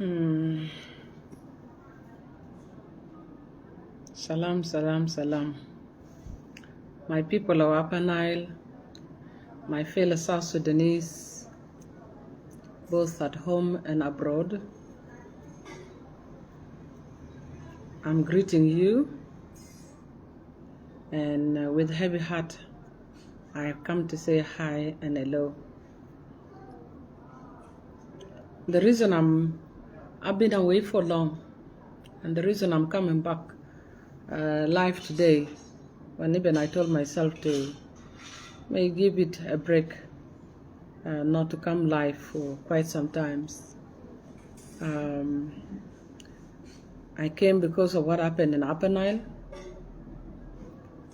Salam, salam, salam. My people of Upper Nile, my fellow South Sudanese, both at home and abroad, I'm greeting you, and with heavy heart, I have come to say hi and hello. The reason I've been away for long, and the reason I'm coming back live today, when even I told myself to may give it a break, not to come live for quite some times. I came because of what happened in Upper Nile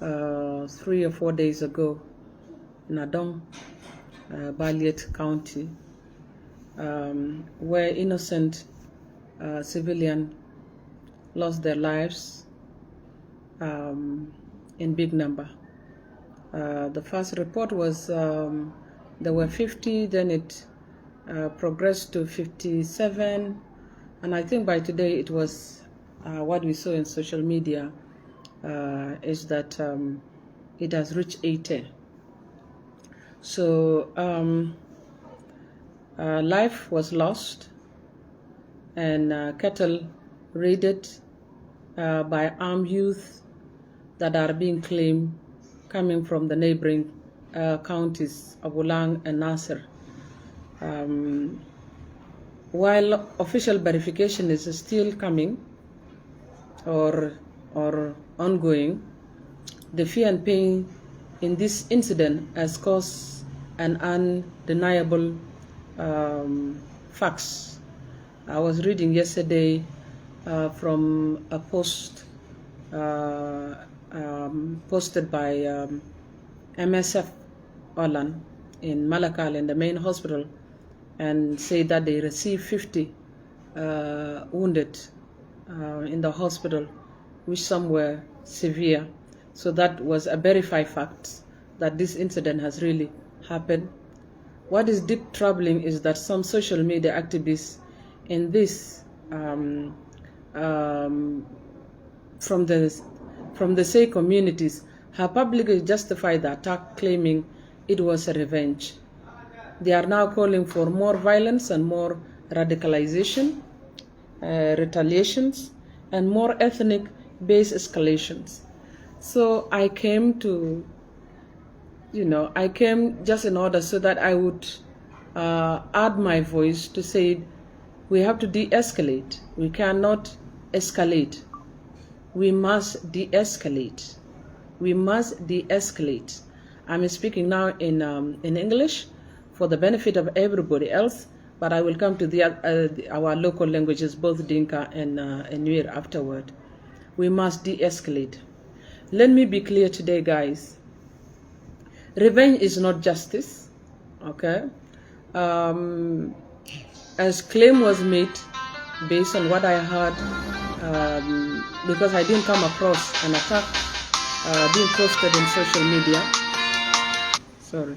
3 or 4 days ago in Adong, Balliet County, where innocent civilians lost their lives in big number. The first report was there were 50, then it progressed to 57, and I think by today it was what we saw in social media is that it has reached 80. So life was lost, and cattle raided by armed youth that are being claimed coming from the neighboring counties of Liäng and Nasser. While official verification is still coming or ongoing, the fear and pain in this incident has caused an undeniable facts. I was reading yesterday from a post posted by MSF Olan in Malakal in the main hospital, and say that they received 50 wounded in the hospital, which some were severe. So that was a verified fact that this incident has really happened. What is deep troubling is that some social media activists in this from the same communities have publicly justified the attack, claiming it was a revenge. They are now calling for more violence and more radicalization, retaliations, and more ethnic-based escalations. So I came to, I came just in order so that I would add my voice to say we have to de-escalate. We cannot escalate. We must de-escalate. We must de-escalate. I'm speaking now in English for the benefit of everybody else, but I will come to our local languages, both Dinka and Nuer, afterward. We must de-escalate. Let me be clear today, guys. Revenge is not justice, okay? As claim was made, based on what I heard, because I didn't come across an attack being posted in social media. Sorry,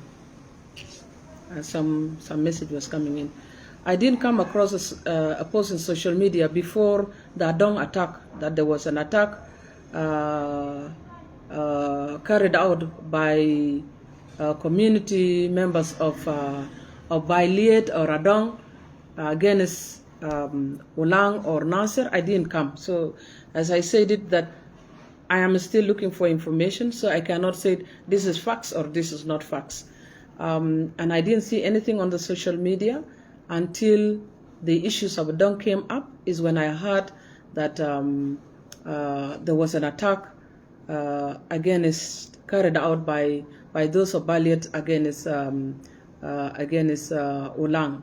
some message was coming in. I didn't come across a post in social media before the Adong attack, that there was an attack carried out by community members of Balliet or Adong against Liäng or Nasser. I didn't come. So as I said it, that I am still looking for information, so I cannot say this is facts or this is not facts. And I didn't see anything on the social media until the issues of Adong came up, is when I heard that there was an attack carried out by those of Balliet against Liäng.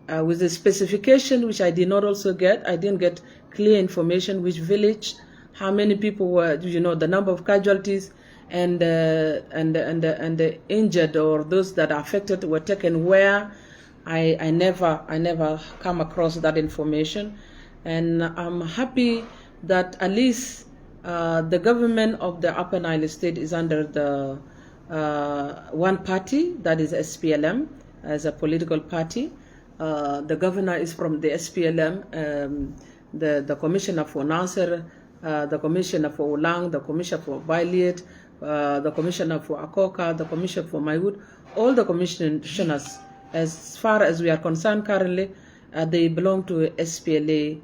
With the specification, which I did not also get, I didn't get clear information, which village, how many people were, the number of casualties, and the injured or those that are affected were taken where. I never come across that information, and I'm happy that at least the government of the Upper Nile State is under the one party, that is SPLM, as a political party. The governor is from the SPLM. The commissioner for Nasser, the commissioner for Ulang, the commissioner for Bailit, the commissioner for Akoka, the commissioner for Maywood, all the commissioners, as far as we are concerned currently, they belong to SPLM.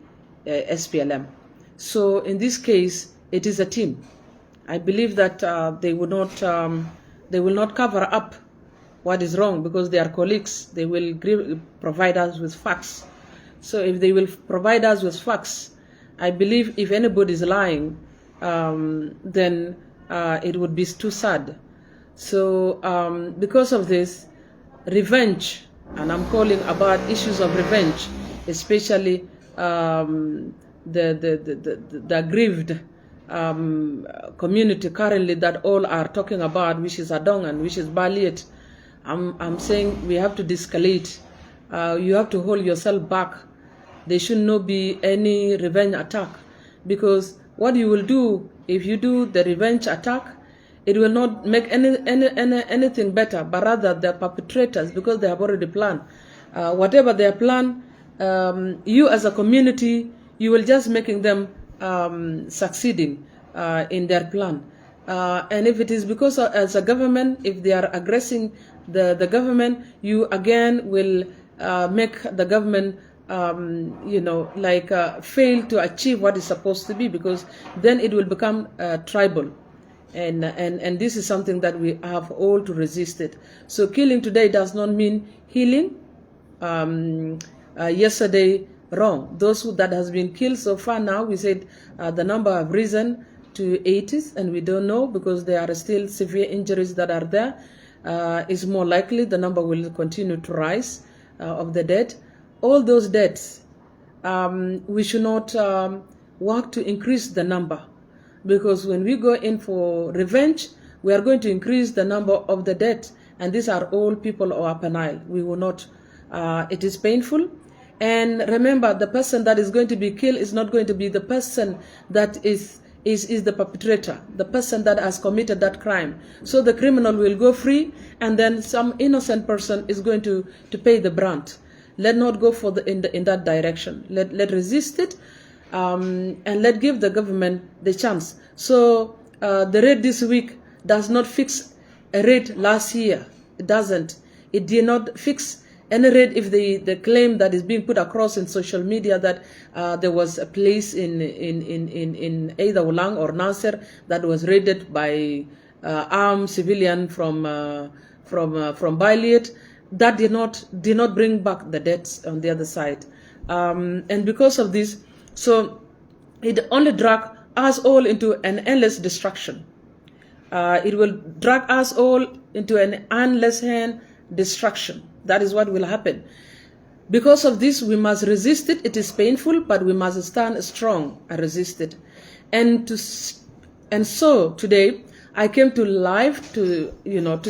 So in this case, it is a team. I believe that they will not cover up what is wrong because they are colleagues. They will provide us with facts. So if they will provide us with facts, I believe if anybody is lying, then it would be too sad. So because of this, revenge, and I'm calling about issues of revenge, especially the aggrieved community currently that all are talking about, which is Adong and which is Baliet. I'm saying we have to de-escalate. You have to hold yourself back. There should not be any revenge attack, because what you will do if you do the revenge attack, it will not make anything better, but rather the perpetrators, because they have already planned. Whatever their plan, you as a community, you will just making them succeeding in their plan. And if it is because as a government, if they are aggressing the government, you again will make the government fail to achieve what is supposed to be, because then it will become tribal. And this is something that we have all to resist it. So killing today does not mean healing. Yesterday, wrong. Those that has been killed so far now, we said the number have risen to 80s, and we don't know because there are still severe injuries that are there. It's more likely the number will continue to rise of the dead. All those deaths, we should not work to increase the number, because when we go in for revenge, we are going to increase the number of the dead, and these are all people of Upper Nile. We will not. It is painful. And remember, the person that is going to be killed is not going to be the person that is the perpetrator, the person that has committed that crime. So the criminal will go free, and then some innocent person is going to pay the brunt. Let not go for in that direction. Let resist it, and let give the government the chance. So the raid this week does not fix a raid last year. It doesn't. It did not fix any raid. If the claim that is being put across in social media that there was a place in either Ulang or Nasser that was raided by armed civilian from Bailit, that did not bring back the deaths on the other side. And because of this, so it only drag us all into an endless destruction. It will drag us all into an endless destruction. That is what will happen. Because of this, we must resist it. It is painful, but we must stand strong and resist it. And so today, I came to live to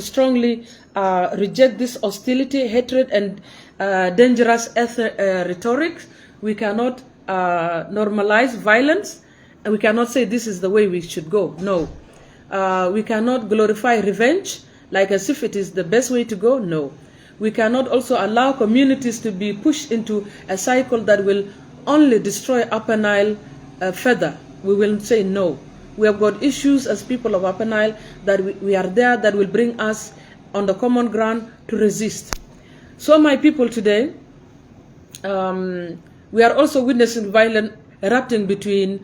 strongly reject this hostility, hatred, and dangerous rhetoric. We cannot normalize violence, and we cannot say this is the way we should go. No. We cannot glorify revenge like as if it is the best way to go. No. We cannot also allow communities to be pushed into a cycle that will only destroy Upper Nile further. We will say no. We have got issues as people of Upper Nile that we are there that will bring us on the common ground to resist. So my people today, we are also witnessing violence erupting between,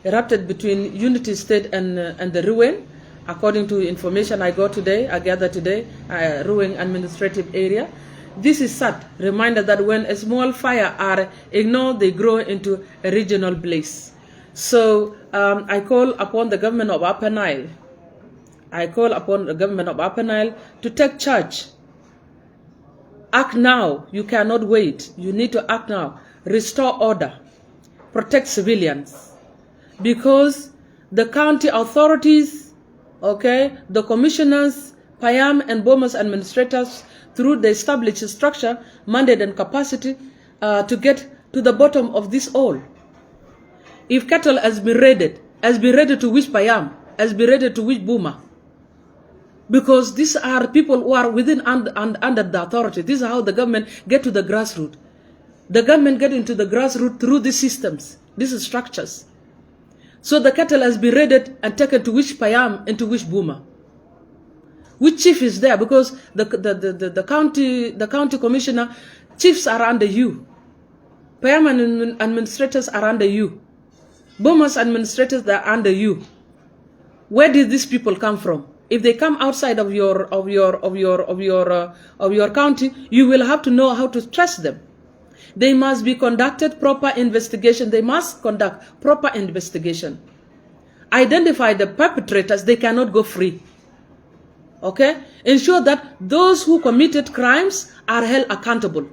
erupted between Unity State and the Ruweng. According to information I gathered today, Ruweng administrative area. This is sad reminder that when a small fire are ignored, they grow into a regional blaze. So I call upon the government of Upper Nile. To take charge. Act now. You cannot wait. You need to act now. Restore order. Protect civilians. Because the county authorities, the commissioners, Payam and Bomas administrators, through the established structure, mandate and capacity to get to the bottom of this all. If cattle has been raided to which Payam, has been raided to which Buma, Because these are people who are within under the authority. This is how the government get to the grassroots. The government get into the grassroots through these systems, these structures. So the cattle has been raided and taken to which Payam and to which Buma. Which chief is there? Because the county commissioner, chiefs are under you. Payam administrators are under you. Buma's administrators are under you. Where did these people come from? If they come outside of your county, you will have to know how to trust them. They must be conducted proper investigation. They must conduct proper investigation. Identify the perpetrators. They cannot go free. Okay? Ensure that those who committed crimes are held accountable.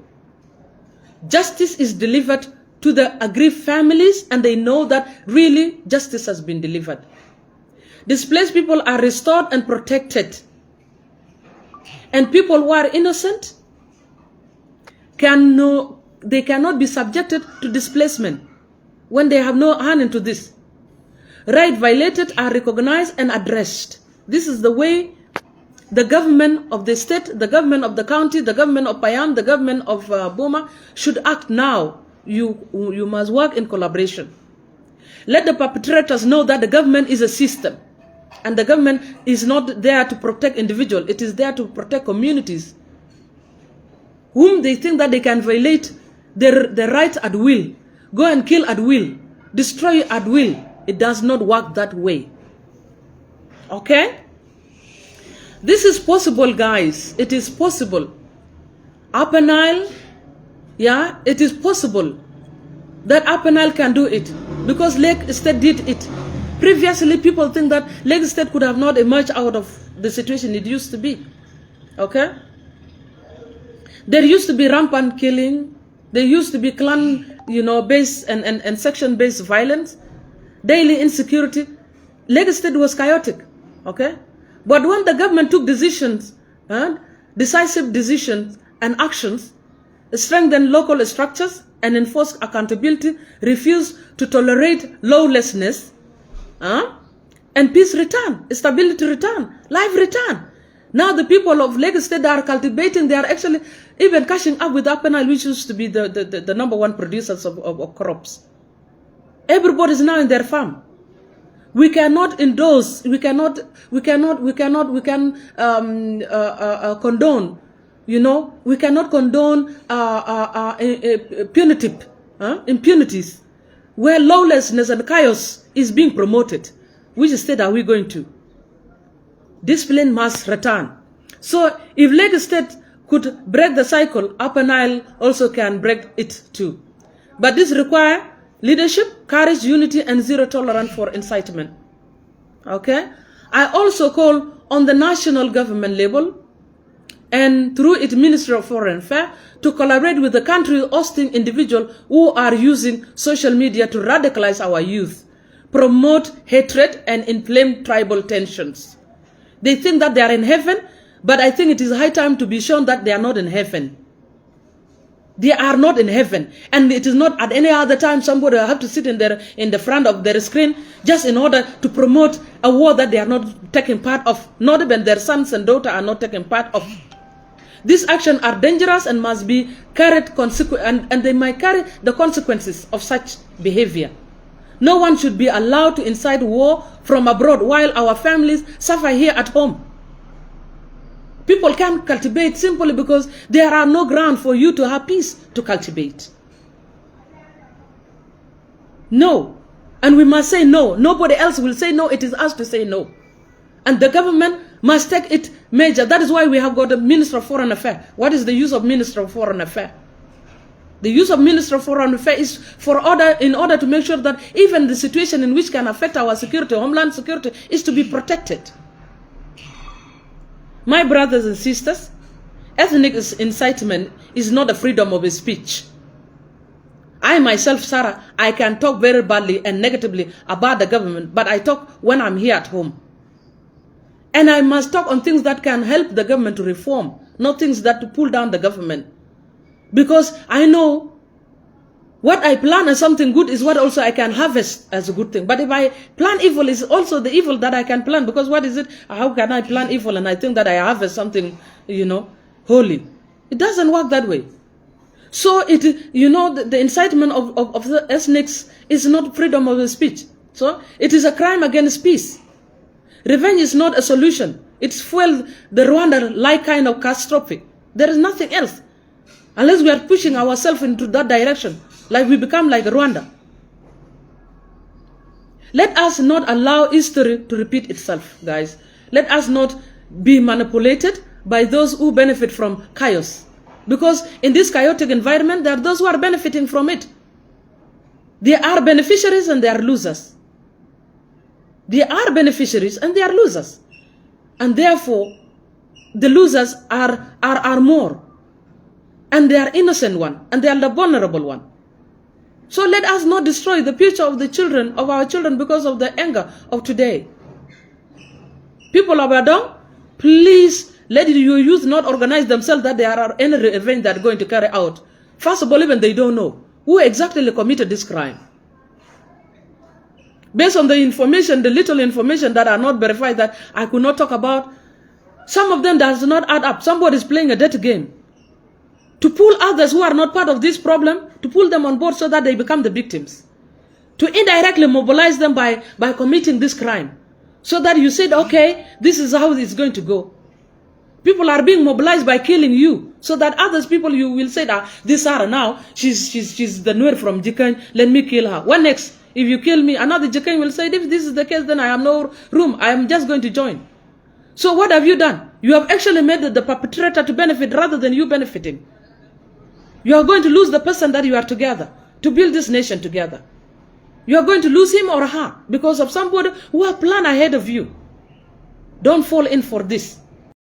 Justice is delivered to the aggrieved families, and they know that really justice has been delivered. Displaced people are restored and protected. And people who are innocent they cannot be subjected to displacement when they have no hand into this. Rights violated are recognized and addressed. This is the way the government of the state, the government of the county, the government of Payam, the government of Boma should act now. You must work in collaboration. Let the perpetrators know that the government is a system. And the government is not there to protect individuals. It is there to protect communities whom they think that they can violate their rights at will. Go and kill at will. Destroy at will. It does not work that way. Okay? This is possible, guys. It is possible. Upper Nile, yeah, it is possible that Upper Nile can do it because Lake State did it. Previously, people think that Lake State could have not emerged out of the situation it used to be. Okay? There used to be rampant killing. There used to be clan, based and section-based violence, daily insecurity. Lake State was chaotic. Okay? But when the government took decisions, decisive decisions and actions, strengthened local structures and enforced accountability, refused to tolerate lawlessness, and peace return, stability return, life return. Now the people of Lagos State are cultivating, they are actually even catching up with Upper Nile, which used to be the #1 producers of crops. Everybody is now in their farm. We cannot endorse, we can condone, we cannot condone punitive impunities where lawlessness and chaos is being promoted. Which state are we going to? Discipline must return. So if Lagos State could break the cycle, Upper Nile also can break it too. But this requires leadership, courage, unity, and zero tolerance for incitement. Okay? I also call on the national government level and through its Ministry of Foreign Affairs to collaborate with the country hosting individuals who are using social media to radicalize our youth, promote hatred, and inflame tribal tensions. They think that they are in heaven, but I think it is high time to be shown that they are not in heaven. They are not in heaven. And it is not at any other time somebody will have to sit in the front of their screen just in order to promote a war that they are not taking part of. Not even their sons and daughters are not taking part of. These actions are dangerous and must be carried and they might carry the consequences of such behavior. No one should be allowed to incite war from abroad while our families suffer here at home. People can't cultivate simply because there are no ground for you to have peace to cultivate. No. And we must say no. Nobody else will say no. It is us to say no. And the government must take it major. That is why we have got a Minister of Foreign Affairs. What is the use of Minister of Foreign Affairs? The use of Minister of Foreign Affairs is in order to make sure that even the situation in which can affect our security, homeland security, is to be protected. My brothers and sisters, ethnic incitement is not a freedom of speech. I myself, Sarah, I can talk very badly and negatively about the government, but I talk when I'm here at home. And I must talk on things that can help the government to reform, not things that to pull down the government. Because I know What I plan as something good is what also I can harvest as a good thing. But if I plan evil, is also the evil that I can plan. Because what is it? How can I plan evil and I think that I harvest something, holy? It doesn't work that way. So the incitement of the ethnics is not freedom of speech. So it is a crime against peace. Revenge is not a solution. It's fueled the Rwanda-like kind of catastrophe. There is nothing else. Unless we are pushing ourselves into that direction, like we become like Rwanda. Let us not allow history to repeat itself, guys. Let us not be manipulated by those who benefit from chaos. Because in this chaotic environment, there are those who are benefiting from it. They are beneficiaries and they are losers. They are beneficiaries and they are losers. And therefore, the losers are more. And they are innocent one. And they are the vulnerable one. So let us not destroy the future of the children, of our children, because of the anger of today. People of Adong, please let your youth not organize themselves that there are any event that are going to carry out. First of all, even they don't know who exactly committed this crime. Based on the information, the little information that are not verified that I could not talk about, some of them does not add up. Somebody is playing a dirty game. To pull others who are not part of this problem, to pull them on board so that they become the victims. To indirectly mobilize them by committing this crime. So that you said, okay, this is how it's going to go. People are being mobilized by killing you. So that others people, you will say that this Sarah now, she's the Nuer from Jikany, let me kill her. What next? If you kill me, another Jikany will say, if this is the case, then I have no room. I am just going to join. So what have you done? You have actually made the perpetrator to benefit rather than you benefiting. You are going to lose the person that you are together to build this nation together. You are going to lose him or her because of somebody who have planned ahead of you. Don't fall in for this.